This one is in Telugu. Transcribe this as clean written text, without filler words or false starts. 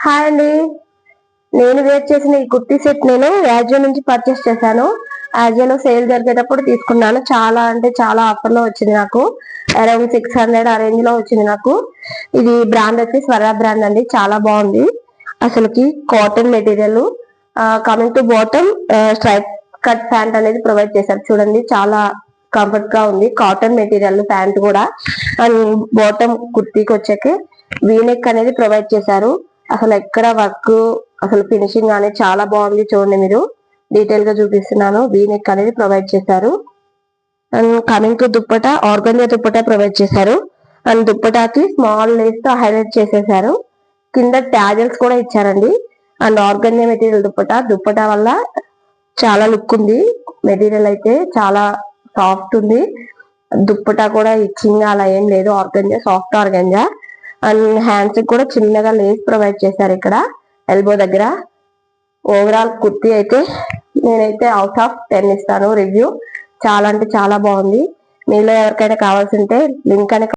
హాయ్ అండి. నేను వేర్ చేసిన ఈ కుర్తీ సెట్ నేను యాజియో నుంచి పర్చేస్ చేశాను. యాజియోలో సేల్ జరిగేటప్పుడు తీసుకున్నాను. చాలా అంటే చాలా ఆఫర్ లో వచ్చింది నాకు. అరౌండ్ 600 ఆ రేంజ్ లో వచ్చింది నాకు. ఇది బ్రాండ్ వచ్చి స్వరా బ్రాండ్ అండి. చాలా బాగుంది అసలుకి. Cotton material. Coming to bottom stripe cut pant అనేది ప్రొవైడ్ చేశారు. చూడండి చాలా కంఫర్ట్ గా ఉంది. కాటన్ మెటీరియల్ ప్యాంట్ కూడా. అండ్ బాటమ్ కుర్తీకి వచ్చాక వీనెక్ అనేది ప్రొవైడ్ చేశారు. అసలు ఎక్కడ వర్క్ అసలు ఫినిషింగ్ అనేది చాలా బాగుంది. చూడండి మీరు, డీటెయిల్ గా చూపిస్తున్నాను. వీనెక్ అనేది ప్రొవైడ్ చేశారు. And coming to dupatta, organza dupatta provide చేశారు. అండ్ దుప్పటాకి స్మాల్ లేస్ తో హైలైట్ చేసేసారు. కింద ట్యాజల్స్ కూడా ఇచ్చారండి. అండ్ ఆర్గంజా మెటీరియల్ దుప్పటా వల్ల చాలా లుక్ ఉంది. మెటీరియల్ అయితే చాలా సాఫ్ట్ ఉంది. దుప్పటా కూడా ఇచ్చింగ్ అలా ఏం లేదు. Organza, soft organza. And hands కూడా చిన్నగా లేస్ ప్రొవైడ్ చేశారు ఇక్కడ ఎల్బో దగ్గర. ఓవరాల్ కుర్తీ అయితే నేనైతే అవుట్ ఆఫ్ 10 ఇస్తాను రివ్యూ. చాలా అంటే చాలా బాగుంది. మీలో ఎవరికైనా కావాల్సి ఉంటే లింక్ అని